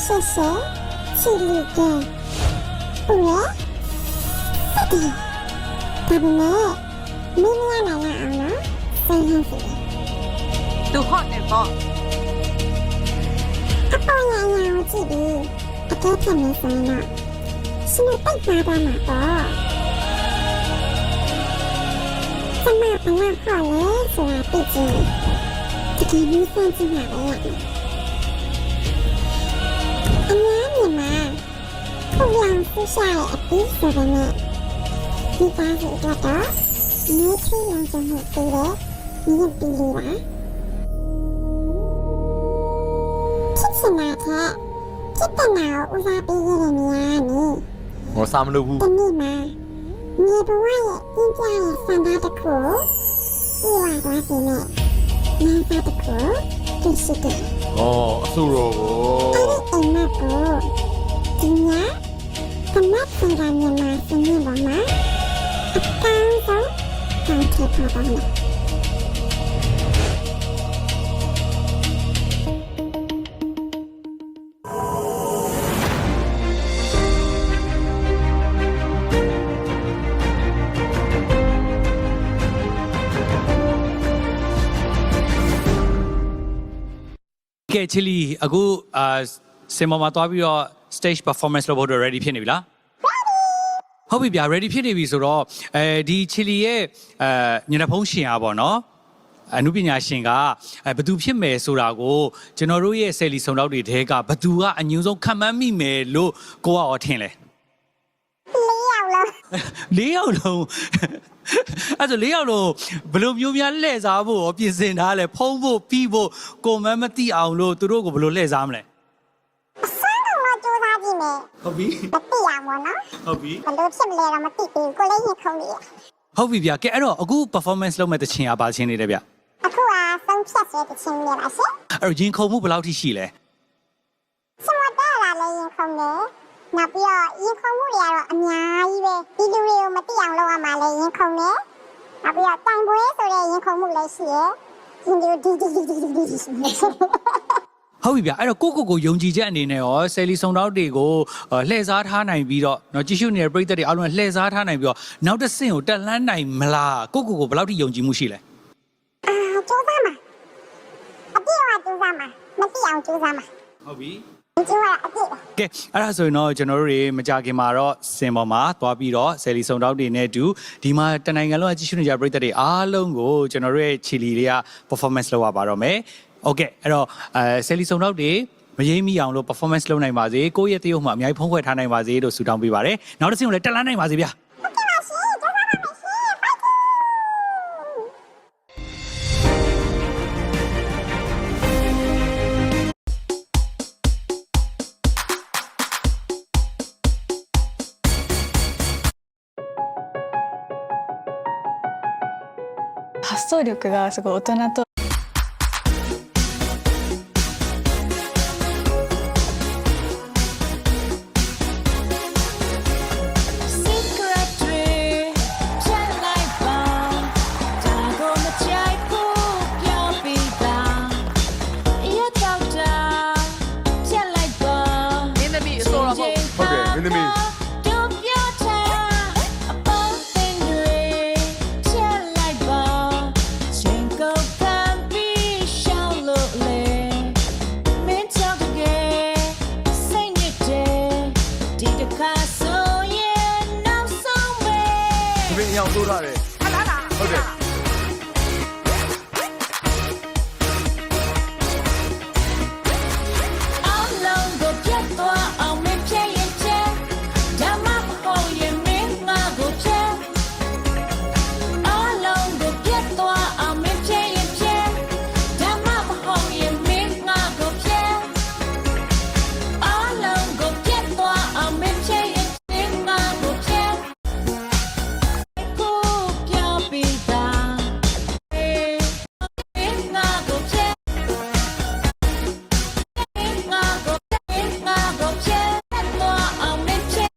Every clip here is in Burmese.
谢谢，起立个，我，对，他不呢，明年来了啊呢，谁还是？都好的吧？阿爸爷爷我记得，阿哥骗没谁呢，是那被爸爸嘛的。怎么不那好嘞？是吧？毕竟这个女生是哪的呀？哎呀你妈，不良私下也逼死的呢。你家是多大？你吹两就很对的，你也比例吧？ဖြစ်ချင်တာကဖြစ်တဲ့နာကိုဦးစားပေးရတဲ့နေရာကနေ ငါစားမလို့ဘူး တနေ့မှာမြေဘဝရဲ့ပြင်းပြရဲ့စံသားတစ်ခုကိုပြေဝသွားစေနဲ့နားသားတစ်ခုသိရှိတယ် ဩအဆူတော်ကို အဲ့ဒီအိမ်မက်ကိုဒီညသမတ်စံကမြန်မာစနစ်ပေါ်မှာအကောင်းဆုံးဆောင်ထည့်ထားပါမယ်ကဲချီလီအခုစင်မမှာသွားပြီးတော့ stage performance လုပ်ဖို့ ready ဖြစ်နေပြီလားဟုတ်ပြီဗျာ ready ဖြစ်နေပြီဆိုတော့ဒီချီလီရဲ့ညနေဖုံးရှင်အားပေါ့နော်အနုပညာရှင်ကဘသူဖြစ်မယ်ဆိုတာကိုကျွန်တော်တို့ရဲ့ဆယ်လီစုံတော့တွေထဲကဘသူကအညူဆုံးခံမှန်းမိမယ်လို့ကိုကရောထင်လဲ၄ယောက်လုံးအဲ့ဒါ၄ယောက်လုံးဘယ်လိုမျိုးများလှည့်စားဖို့ပြင်ဆင်ထားလဲဖုံးဖို့ပြီးဖို့ကိုမန်းမသိအောင်လို့သူတို့ကိုဘယ်လိုလှည့်စားမလဲ ဆန်းကတော့ကြိုးစားကြည့်မယ် ဟုတ်ပြီ မသိအောင်ပေါ့နော် ဟုတ်ပြီ ဘယ်လိုဖြစ်မလဲတော့မသိဘူးကိုလည်းရင်ခုန်နေရ ဟုတ်ပြီဗျကဲအဲ့တော့အခု performance လုပ်မဲ့တချင်အားပါချင်းနေတယ်ဗျ အခုကဆုံးဖြတ်စေတဲ့ချင်းနေပါရှင် အဲ့တော့ရင်ခုန်မှုဘယ်လောက်ထိရှိလဲ စမတာလာလည်းရင်ခုန်နေနောက်ပြီးတော့ရင်ခုန်မှုတွေကတော့အများကြီးပဲဒီလူတွေကိုမသိအောင်လုပ်ရမှာလည်းရင်ခုန်နေနောက်ပြီးတော့တိုင်ပွဲဆိုတဲ့ရင်ခုန်မှုလည်းရှိရယ်ရင်ဒီဟုတ်ပြီဗျအဲ့တော့ကိုယုံကြည်ချက်အနေနဲ့ရောဆယ်လီစုံတော့တွေကိုလှည့်စားထားနိုင်ပြီးတော့เนาะကြည့်ရှုနေတဲ့ပရိသတ်တွေအားလုံးလှည့်စားထားနိုင်ပြီးတော့နောက်တစ်ဆင့်ကိုတက်လှမ်းနိုင်မလားကိုဘယ်လောက်ထိယုံကြည်မှုရှိလဲ ကြိုးစားမှာအပြည့်အဝကြိုးစားမှာမသိအောင်ကြိုးစားမှာ ဟုတ်ပြီ ကြိုးရအပြည့် ကဲအဲ့ဒါဆိုရင်တော့ကျွန်တော်တို့တွေမကြခင်မှာတော့စင်ပေါ်မှာသွားပြီးတော့ဆယ်လီစုံတော့တွေနဲ့အတူဒီမှာတနိုင်ငံလုံးကြည့်ရှုနေကြပရိသတ်တွေအားလုံးကိုကျွန်တော်တို့ရဲ့ချီလီတွေက performance လုပ်ရပါတော့မယ်โอเคအဲ့တော့ဆယ်လီစုံတော့တွေမရေးမိအောင်လို့ performance လုပ်နိုင်ပါစေကိုယ့်ရဲ့တရုပ်မှာအများကြီးဖုံးခွဲထားနိုင်ပါစေလို့ဆုတောင်းပေးပါတယ်နောက်တစ်ဆင့်ကိုလည်းတက်လှမ်းနိုင်ပါစေဗျာ 発想力がすごい大人とဟုတ်တယ်မင်းသမီး မင်းအအောင်ဆိုးထားတယ်ဟုတ်တယ်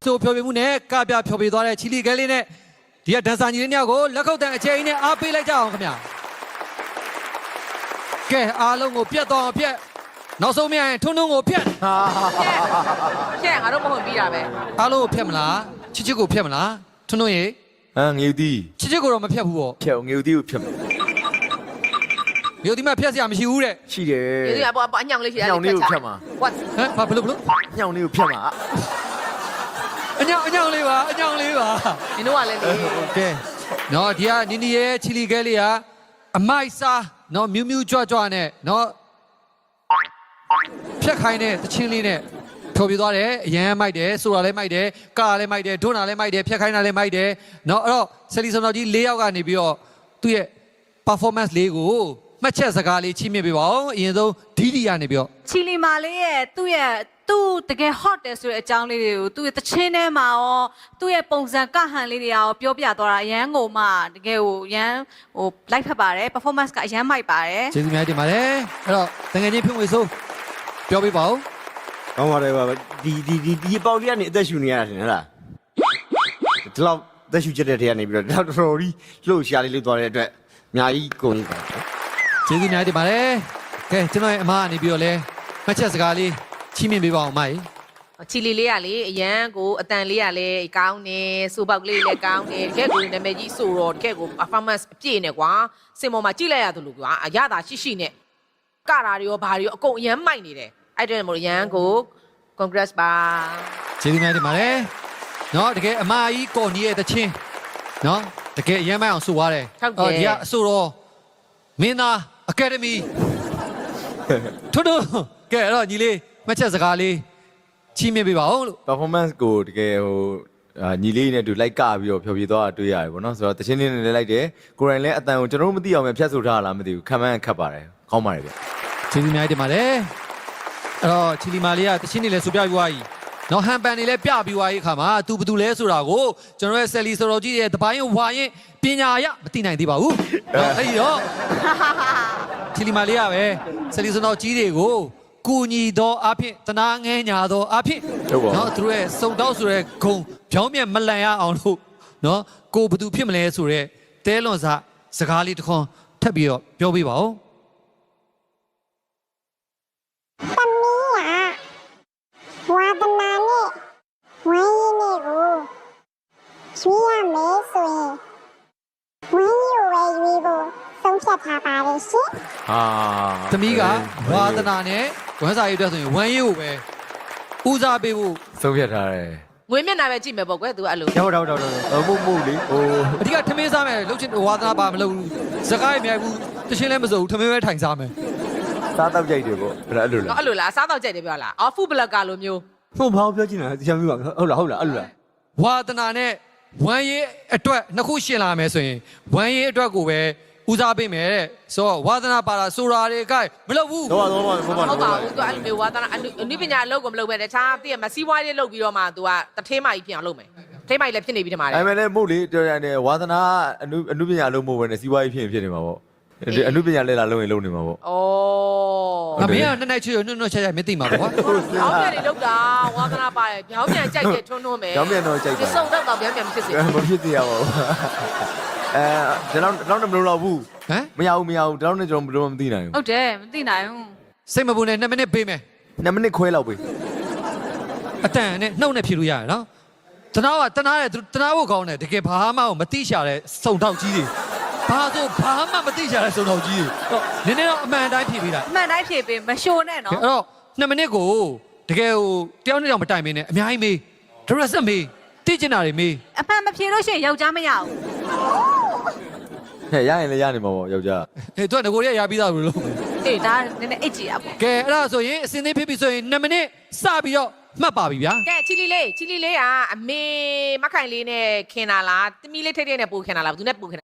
ဆိုဖျော်ဖြေမှုနဲ့ကပြဖျော်ဖြေသွားတဲ့ချီလီခဲလေးနဲ့ဒီကဒန်ဆာညီလေးနှစ်ယောက်ကိုလက်ခုပ်တန်အကျဉ်းနဲ့အားပေးလိုက်ကြအောင်ခင်ဗျာကဲအားလုံးကိုပြတ်သွားအောင်ပြတ် နောက်ဆုံးမရရင်ထွန်းထွန်းကိုဖျက် ဖြက်ငါတို့မဟုတ်ပြီးတာပဲ အားလုံးကိုဖျက်မလားချစ်ချစ်ကိုဖျက်မလားထွန်းထွန်းရေ ငေဦးတီး ချစ်ချစ်ကိုတော့မဖျက်ဘူးပေါ့ ဖြတ်ငေဦးတီးကိုဖြတ်မယ် မြို့ဒီမှာဖျက်စရာမရှိဘူးတဲ့ ရှိတယ် ဒီကအပေါ်အညောင်လေးရှိတယ် ညောင်လေးကိုဖြတ်မှာ what ဟမ်ဘာဘလို့ ညောင်လေးကိုဖြတ်မှာ အညောင်လေးပါအညောင်လေးပါ နင်တို့ကလည်းလေ ကဲနော်ဒီကနီနီရဲ့ချီလီကဲလေးကအမိုက်စားနော်မြူးမြူးကြွကြွနဲ့နော်ဖြတ်ခိုင်းတဲ့တချင်းလေးနဲ့ဖြောပြသွားတယ်အရန်မိုက်တယ်ဆိုတာလည်းမိုက်တယ်ကာလည်းမိုက်တယ်ဒွန်းတာလည်းမိုက်တယ်ဖြတ်ခိုင်းတာလည်းမိုက်တယ်နော်အဲ့တော့ဆယ်လီစုံတော်ကြီး၄ယောက်ကနေပြီးတော့သူ့ရဲ့ performance လေးကိုမှတ်ချက်စကားလေးချိမြင့်ပေးပါဦးအရင်ဆုံးဒီဒီကနေပြီးတော့ ချီလီမာလေးရဲ့သူ့တကယ် hot တယ်ဆိုတဲ့အကြောင်းလေးတွေကိုသူ့ရဲ့တချင်းထဲမှာရောသူ့ရဲ့ပုံစံကဟန်လေးတွေရောပြောပြသွားတာအရန်ကိုမှတကယ်ကိုရန်ဟို live ဖက်ပါတယ် performance ကအရန်မိုက်ပါတယ် ကျေးဇူးများတင်ပါတယ်အဲ့တော့တကယ်ချင်းဖြုံဝေဆိုးပြောပြပါဦး ကောင်းပါတယ်ပါဒီပေါက်လေးကနေအသက်ရှူနေရတာထင်ဟလားဒီလောက်အသက်ရှူချက်တဲ့ထဲကနေပြီးတော့တော်တော်ကြီးလှုပ်ရှားလေးလုပ်သွားတဲ့အတွက်အများကြီးကုန်ပြီပါ ကျေးဇူးများတင်ပါတယ်ကဲကျွန်တော်ရဲ့အမကနေပြီးတော့လဲမှတ်ချက်စကားလေးချိမြင့်ပေးပါအောင်မိုက် ချီလီလေးကလေအရန်ကိုအတန်လေးကလည်းကောင်းနေစူပေါက်လေးလည်းကောင်းနေတကယ်ကိုနာမည်ကြီးဆိုတော့တကယ်ကို performance အပြည့်နဲ့ကွာစင်ပေါ်မှာကြည့်လိုက်ရတယ်လို့ကွာအရသာရှိနဲ့ကတာတွေရောဘာတွေရောအကုန်အရန်မိုက်နေတယ်အဲ့တဲ့မို့ရန်ကို congrats ပါ ကျေးဇူးများတင်ပါတယ်နော်တကယ်အမကြီးကော်နီရဲ့တချင်းနော်တကယ်အရမ်းမိုက်အောင်ဆိုသွားတယ်ဒီကအဆိုတော့မင်းသားအကယ်ဒမီထွန်းထွန်းကဲအဲ့တော့ညီလေးမှတ်ချက်စကားလေးချိမြင့်ပေးပါဦးလို့ performance ကိုတကယ်ဟိုညီလေးနဲ့တူလိုက်ကပြီးတော့ဖြောပြသွားတာတွေ့ရတယ်ပေါ့နော်ဆိုတော့တချင်းလေးနဲ့လည်းလိုက်တယ်ကိုရိုင်းလည်းအတန်ကိုကျွန်တော်တို့မသိအောင်ပဲဖြတ်ဆိုထားလားမသိဘူးခံမှန်းခတ်ပါတယ်ကောင်းပါတယ်ဗျ ကျေးဇူးများတင်ပါတယ်အဲ့တော့ချီလီမာလေးကတချင်းနေလဲဆိုပြပြီးွားကြီးနော်ဟန်ပန်နေလဲပြပြီးွားကြီးအခါမှာသူဘသူလဲဆိုတာကိုကျွန်တော်ရဲ့ဆယ်လီဆိုတော်ကြီးရဲ့တပိုင်းဝါရင်ပညာရမသိနိုင်သေးပါဘူးနော်အဲ့ဒီတော့ချီလီမာလေးကပဲဆယ်လီဆိုတော်ကြီးတွေကိုကူညီသောအဖြစ်တနာငဲညာသောအဖြစ်နော်သူတို့ရဲ့စုံတောက်ဆိုတဲ့ဂုံဖြောင်းမြက်မလန်ရအောင်လို့နော်ကိုဘသူဖြစ်မလဲဆိုတဲ့တဲလွန်စစကားလေးတစ်ခွန်းထပ်ပြီးတော့ပြောပြပါဦး သမီးကဝါဒနာနဲ့ဝိုင်းရင်းနဲ့ကိုရွေးရမယ်ဆိုရင်ဝိုင်းရင်းကိုပဲရွေးဖို့ဆုံးဖြတ်ထားပါတယ်ရှင် သမီးကဝါသနာနဲ့ဝမ်းစာရေးအတွက်ဆိုရင်ဝမ်းရေးကိုပဲဦးစားပေးဖို့ ဆုံးဖြတ်ထားတယ် ငွေမျက်နှာပဲကြည့်မယ်ပေါ့ကွယ်သူအဲ့လို ဟုတ်မဟုတ်လေဟို အဓိကထမင်းစားမယ်လှုပ်ချင်ဝါသနာပါမလုပ်ဘူးစကားရမြိုက်ဘူးတရှင်းလည်းမစိုးဘူးထမင်းပဲထိုင်စားမယ် စားတော့ကြိုက်တယ်ပေါ့အဲ့လိုလား အဲ့လိုလားအစားတော့ကြိုက်တယ်ပြောလားအော်ဖူဘလကာလိုမျိုး ဟုတ်ဘာပြောချင်တာတရားမျိုးပါဟုတ်လားအဲ့လိုလား ဝါသနာနဲ့ဝမ်းရေးအတွက်နှစ်ခုရှင်းလာမယ်ဆိုရင်ဝမ်းရေးအတွက်ကိုပဲဦးစားပေးမယ်တဲ့ဆိုတော့ဝါသနာပါတာဆိုတာတွေကမလုပ်ဘူး တော့ပါ ဟုတ်ပါဘူးသူအဲ့လိုမျိုးဝါသနာအနုပညာအလုပ်ကိုမလုပ်ပဲတခြားတည့်မစီးပွားရေးလုပ်ပြီးတော့မှသူကတထေးမကြီးဖြစ်အောင်လုပ်မယ်ထေးမကြီးလည်းဖြစ်နေပြီတမှားတယ် အဲ့မဲ့လည်းမဟုတ်လေတော်ရတယ်ဝါသနာအနုပညာလုံးမဟုတ်ဘဲနဲ့စီးပွားရေးဖြစ်နေမှာပေါ့အနုပညာလဲလာလုံးရင်လုံးနေမှာပေါ့ ဩ ငါမင်းကနှစ်ချွတ်ချွတ်မသိမှာပေါ့ကွာ ဘောင်းပြန်နေလောက်တာဝါသနာပါရဲ့ဘောင်းပြန်ကြိုက်တဲ့ထွန်းထွန်းမယ် ကြောင်းပြန်တော့ကြိုက် ဒီ တာ စုံတော့ပြန်ပြန်ဖြစ်စေ မဖြစ်သေးရပါဘူးကျွန်တော်မလို့တော့ဘူး ဟမ် မရဘူးဒီလောက်နဲ့ကျွန်တော်ဘယ်လိုမှမသိနိုင် ဟုတ်တယ်မသိနိုင်ဘူး စိတ်မပူနဲ့2မိနစ်ပေးမယ် ဘူး2မိနစ်ခွဲလောက်ပဲ အတန်နဲ့နှုတ်နဲ့ဖြေလို့ရတယ်နော်တနာကတနာတဲ့တနာဖို့ကောင်းတယ်တကယ်ဘာမှမသိရှာတဲ့စုံတောက်ကြီးတွေဘာဆိုဘာမှမသိရှာတဲ့စုံတောက်ကြီးတွေနည်းနည်းတော့အမှန်တိုင်းဖြေပေးတာ အမှန်တိုင်းဖြေပေးမရှိုးနဲ့နော် အဲ့တော့2မိနစ်ကိုတကယ်ဟိုတယောက်နဲ့တောင်မတိုင်မင်းနဲ့အများကြီးမေးဒရက်ဆက်မေးသိကျင်တာတွေမေး အမှန်မဖြေလို့ရှိရင်ယောက်ျားမရဘူး ဟဲ့ရရင်လည်းရနေမှာပေါ့ယောက်ျား ဟဲ့သူကငကိုရရပြီးသားလို့လို့ အေးဒါနည်းနည်းအိတ်ကြည့်တာပေါ့ ကဲအဲ့ဒါဆိုရင်အစင်းသေးဖြစ်ပြီဆိုရင်2မိနစ်စပြီးတော့မှတ်ပါပြီဗျာ ကဲချီလီလေးကအမေမခိုင်လေးနဲ့ခင်တာလားတမီလေးထိတ်ထိတ်နဲ့ပို့ခင်တာလားဘယ်သူနဲ့ပို့ခင်တာ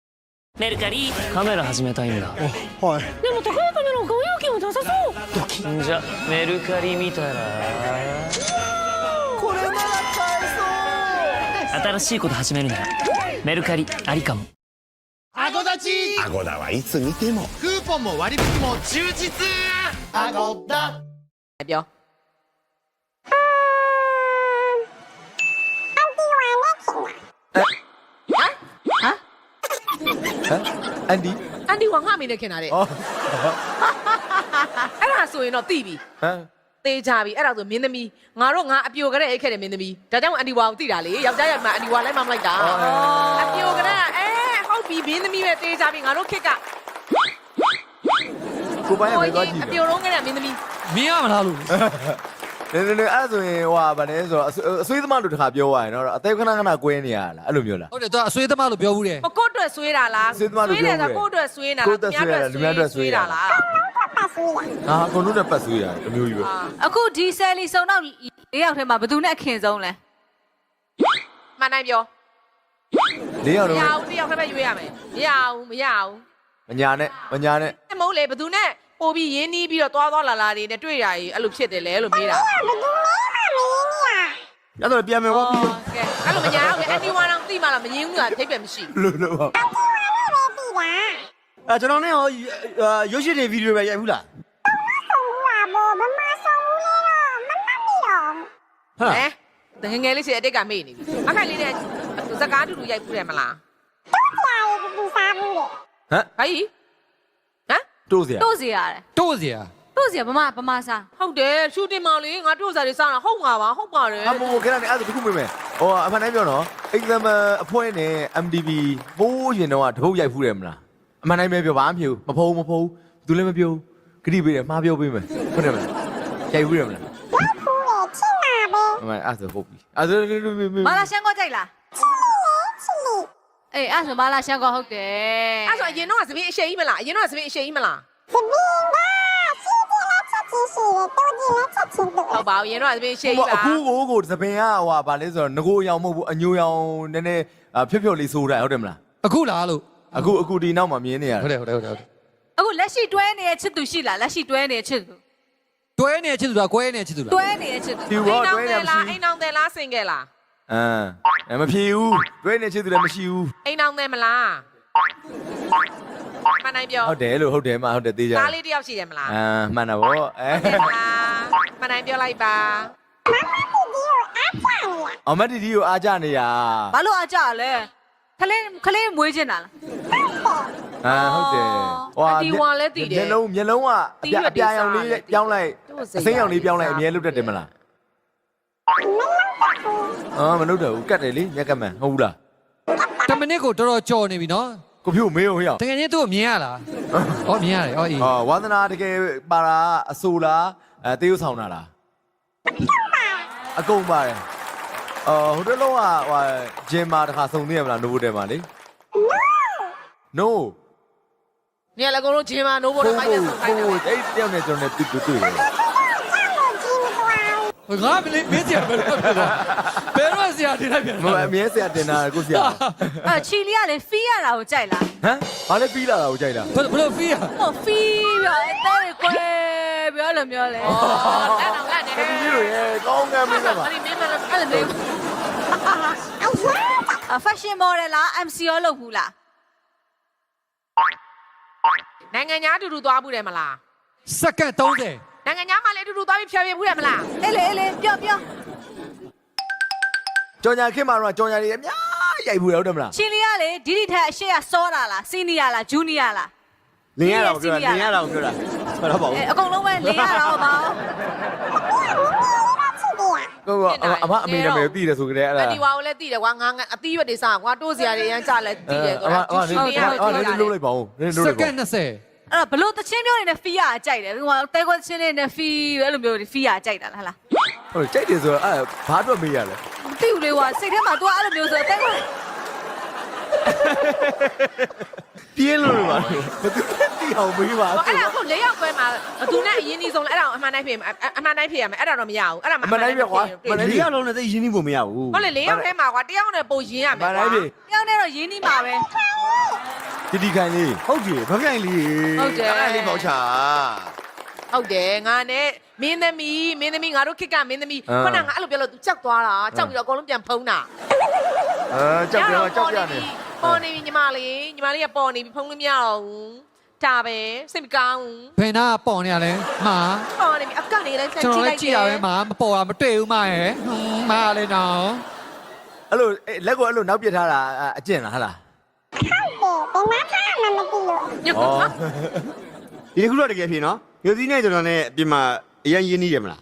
メルカリカメラ始めたいんだはいでも高いカメラ買う勇気もなさそうドキンじゃメルカリ見たらこれなら買えそう新しいこと始めるならメルカリありかもアゴ立ちアゴダはいつ見てもクーポンも割引も充実アゴダ ပြော အန်ဒီ အန်ဒီဝါငါမေနဲ့ခင်တာတဲ့ အော် အဲ့ဒါဆို ဆိုရင်တော့သိပြီ ဟမ် သေချာပြီအဲ့ဒါဆိုမင်းသမီးငါတို့ငါအပြိုကလေးအိတ်ခဲ့တယ်မင်းသမီးဒါကြောင့်အန်ဒီဝါကိုသိတာလေယောက်ျားရမှာအန်ဒီဝါလိုက်မှမလိုက်တာအပြိုကလေးဟုတ်ပြီမင်းသမီးပဲသေချာပြီငါတို့ခက်က ကိုပိုင်းရမယ်သွားကြည့် အပြိုလုံးကလေးမင်းသမီး မြင်ရမလားလို့ နေအဲ့ဆိုရင်ဟိုဗာလဲဆိုတော့အဆွေးသမားတို့တခါပြောရရင်တော့အသေးခဏခဏကွဲနေရလားအဲ့လိုမျိုးလား ဟုတ်တယ်သူကအဆွေးသမားလို့ပြောဘူးတယ် ကိုယ့်အတွက်ဆွေးတာလား ဆွေးသမားလို့ပြောတယ် ဆိုကိုယ့်အတွက်ဆွေးနေတာလားသူများအတွက်ဆွေးတာလား ပတ်ဆွေးရ ဟာကိုတို့နဲ့ပတ်ဆွေးတာအမျိုးကြီးပဲ အခုဒီဆယ်လီစုံတော့၄ယောက်ထဲမှာဘယ်သူနဲ့အခင်ဆုံးလဲ မှန်တိုင်းပြော ၄ယောက် မ တော့ ရဘူးတစ်ယောက်ထဲပဲရွေးရမယ်မရဘူးမရဘူး မညာနဲ့ မဟုတ်လေဘယ်သူနဲ့ပို့ပြီးရင်းနှီးပြီးတော့သွားလာလာတွေနဲ့တွေ့ရည်အဲ့လိုဖြစ်တယ်လေအဲ့လိုမေးတာ ဘယ်သူလဲမမင်းကြီးอ่ะ အဲ့တော့ပြန်မယ်ကွာပြီး ကဲအဲ့လိုမညာဘူးလေအန်တီဝါတော့သိမှလားမရင်းဘူးလားထိပ်ပဲမရှိ လို့ပါ အတူတူပဲပြီလား ကျွန်တော်နဲ့ရောရုပ်ရှင်တွေဗီဒီယိုပဲရိုက်ဘူးလား ဆုံးဘူးလားဘောမမဆုံးဘူးလေတော့မမမီတော့ ဟာ ဟဲ့ငယ်လေးစီအတိတ်ကမေ့နေပြီအခိုင်လေးနဲ့ဇကားတူတူရိုက်ဘူးတယ်မလား ကြာရည်သူစားဘူးလေ ဟမ် ဘာကြီးဟမ် တိုးစရာ တို့စီရတယ် တိုးစရာ တို့စီကဗမာစား ဟုတ်တယ်ရှူတင်မောင်လေးငါတို့စားတွေစားတာဟုတ်မှာပါဟုတ်ပါတယ် အမိုးခဏနေအဲ့ဒါတခုမေးမယ်ဟိုအမှန်တမ်းပြောနော် exam အဖွဲနဲ့ MDB ဟိုးရင်တော့တပုတ်ရိုက်ဖူးတယ်မလားအမှန်တိုင်းပဲပြောပါမဖြစ်ဘူးမဖုံးသူလည်းမပြောဂရိပေးတယ်မှားပြောပေးမယ်ဟုတ်တယ်မလားရိုက်ဖူးတယ်မလား ရောက်ဘူးလေချင်းနာပဲ အမှန်အဲ့ဒါဟုတ်ပြီအဲ့ဒါ မာလာရှန်ကောကြိုက်လား ချစ်လေ အေးအဲ့ဆိုမာလာရှန်ကောဟုတ်တယ် အဲ့ဆိုအရင်တော့စပင်းအရှိန်ကြီးမလားအရင်တော့စပင်းအရှိန်ကြီးမလား စပင်းကစီးကြီးလက်ချက်ကြီးရှိတယ်တိုးကြီးလက်ချက်ကြီးတို့ ဟုတ်ပါဘူးအရင်တော့စပင်းအရှိန်ကြီးပါ အခုကိုသပင်ကဟိုဗာလဲဆိုတော့ငကိုရောင်မဟုတ်ဘူးအညိုရောင်နည်းနည်းဖြော့လေးစိုးတာဟုတ်တယ်မလား အခုလားလို့ အခုဒီနောက်မှာမြင်နေရတယ် ဟုတ်တယ် အခုလက်ရှိတွဲနေတဲ့ချစ်သူရှိလားလက်ရှိတွဲနေတဲ့ချစ်သူ တွဲနေချစ်သူလားကွဲနေချစ်သူလား တွဲနေတဲ့ချစ်သူ ဒီဘောတွဲနေမရှိ အိမ်အောင်တယ်လားစင်ခဲ့လား မဖြေဘူးတွဲနေချစ်သူလည်းမရှိဘူး အိမ်အောင်တယ်မလားမှန်တိုင်းပြော ဟုတ်တယ်လို့ဟုတ်တယ်မဟုတ်တယ်သေးကြ သားလေးတယောက်ရှိတယ်မလား မှန်တာဗော ဟုတ်တယ်မလားမှန်တိုင်းပြောလိုက်ပါ အမတီဒီကိုအားကြနေရ ဘာလို့အကြလဲခလေးမွေးချင်တာလား ဟုတ်တယ် ဒီဝါလည်းတည်တယ် မျက်လုံးကအပြာရောင်လေးပြောင်းလိုက်အစိမ်းရောင်လေးပြောင်းလိုက်အမြဲလုတ်တတ်တယ်မလားမလုတ်တော့ဘူးကတ်တယ်လေမျက်ကတ်မှန်ဟုတ်ဘူးလား တမနစ်ကိုတော်တော်ကြော်နေပြီနော် ကိုဖြူမေးအောင်ဟေ့အောင် တကယ်ချင်းသူ့ကိုမြင်ရလားဟောမြင်ရတယ်ဟောအေး ဝါသနာတကယ်ပါတာအဆူလားတေးဥဆောင်တာလားအကုန်ပါတယ်ဟိုတလုံးကဟိုဂျင်မာတခါစုံသိရမလားနိုးတယ်မှာလေ no ညလည်းကိုတို့ဂျင်မာနိုးဖို့တော့မိုက်တဲ့ဆုံးခိုင်းတယ် အဲ့တယောက်နဲ့ကျွန်တော်နဲ့တွေ့တယ် ငါမင်းစရာဘယ်လိုဖြစ်သွားဘယ်တော့စရာတင်လိုက်ပြန် မအမြဲဆရာတင်တာကိုဆရာ အဲ့ချီလီကလေဖီးရတာကိုကြိုက်လား ဟမ်ဘာလဲပြီးလာတာကိုကြိုက်တာ ဘယ်လိုဖီးရ ဟိုဖီးပြီးတော့အဲ့ကွယ်ပြောလို့ပြောလေ အဲ့တော့လက်နေ ဒီကြီးတို့ရဲ့ကောင်းကမ်းမင်းကပါ အဲ့ဒီမင်းမလည်းအဲ့လိုမျိုး fashion model လား MC ရောလုပ်ဘူးလား နိုင်ငံသားအတူတူသွားဘူးတယ်မလား စက္ကန့်30 နိုင်ငံသားမှလည်းအတူတူသွားပြီးဖြောပြဘူးတယ်မလား အေးလေပြော ကြော်ညာခင်မှာတော့ကြော်ညာတွေအများရိုက်ဘူးဟုတ်တယ်မလား ချီလီကလေဒီထက်အရှိကစောတာလားစီနီယာလားဂျူနီယာလား လင်းရတာကိုပြောတာလင်းရတာကိုပြောတာဟုတ်တော့ပါဘူး အကုန်လုံးပဲလင်းရတာဟုတ်ပါဘူး ကိုကအမေနာမည်သိတယ်ဆိုကြတယ်အဲ့ဒါ အဒီဝါကိုလည်းသိတယ်ကွာငါအသီးရွက်တွေစားကွာတိုးစရာတွေအရန်ကြလဲသိတယ်ကွာ နည်းလုံးလိုက်ပါဦးနည်းလုံး စ လို က္ က် က ပါ န့်20 အဲ့တော့ဘလို့တချင်းမျိုးတွေနဲ့ဖီးရကြိုက်တယ်ဟိုတဲခွက်ချင်းတွေနဲ့ဖီးအဲ့လိုမျိုးဖီးရကြိုက်တာလားဟလား ဟုတ်ကြိုက်တယ်ဆိုတော့အဲ့ဘာအတွက်မေးရလဲ မသိဘူးလေကွာစိတ်ထဲမှာ तू အဲ့လိုမျိုးဆိုတဲခွက် ပြင်းလို့ပါဘယ်သူသိအောင်မေးပါ အဲ့ဒါအခု၄ယောက်ပဲမှာဘသူနဲ့အရင်ကြီးဆုံးလဲအဲ့ဒါအမှန်တိုင်းဖြေရမယ်အဲ့ဒါတော့မရဘူးအဲ့ဒါမှ မနိုင်ပြကွာမနိုင် ဒီ ပြ ရလုံးနဲ့သိရင်းနှီးဖို့မရဘူး ဟုတ်လေ၄ယောက်ထဲမှာကွာတယောက်နဲ့ပုံရင်ရမယ် မနိုင်ပြ တယောက်နဲ့တော့ရင်းနှီးမှာပဲ တီခိုင်လေး ဟုတ်တယ်ဘခိုင်လေး ဟုတ်တယ် အဲ့လေးပေါ့ချာ ဟုတ်တယ်ငါနဲ့မင်းသမီးငါတို့ခစ်ကမင်းသမီးခုနကအဲ့လိုပြောလို့ तू ကြောက်သွားတာကြောက်ပြီးတော့အကုန်လုံးပြန်ဖုံးတာ ကြောက်ကြနေ ပေါ်နေပြီညီမလေးကပေါ်နေပြီဖုံးလို့မရတော့ဘူးဒါပဲစိတ်မကောင်းဘူး ဘယ်နာပေါ်နေရလဲမာ ပေါ်နေပြီအကနေလည်းဆက် ကျွန် ကြ တော် ည့် လ လိုက် ည်းကြည့်ရပဲမာမပေါ်တာမတွေ့ဘူးမာရဲ့မာလည်းတော့ အဲ့လိုလက်ကိုအဲ့လိုနောက်ပြထားတာအကျင့်လားဟလား ဟုတ်တယ်ဘယ်မှာမှမသိလို့ ညခု ဩ ဒီတစ်ခုတော့တကယ်ဖြစ်နော် မြို့သီးနဲ့ကျွန်တော်နဲ့အပြင်မှာအရင်ရင်းနှီးတယ်မလား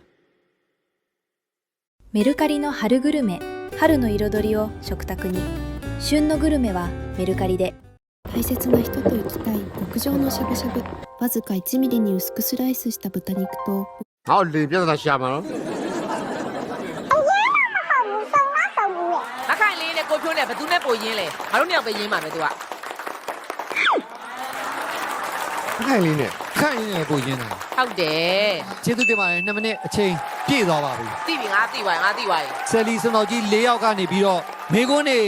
メルカリの春グルメ春の彩りを食卓に旬のグルメはメルカリで大切な人と行きたい極上のしゃぶしゃぶわずか1ミリに薄くスライスした豚肉と ဟောလေပြဿနာရှာမှာနော် မခိုင်လေးနဲ့ကိုဖြိုးနဲ့ဘသူနဲ့ပိုရင်းလဲငါတို့နှစ်ယောက်ပဲရင်းပါပဲသူက ခိုင်လေးနဲ့ ခိုင်နေကိုရင်းတာ ဟုတ်တယ် ကျေးဇူးတင်ပါတယ်2မိနစ်အချိန်ပြည့်သွားပါပြီ သိပြီငါသိပါငါသိပါ ဆယ်လီစတော်ကြီး4ယောက်ကနေပြီးတော့မေကွန်းနေ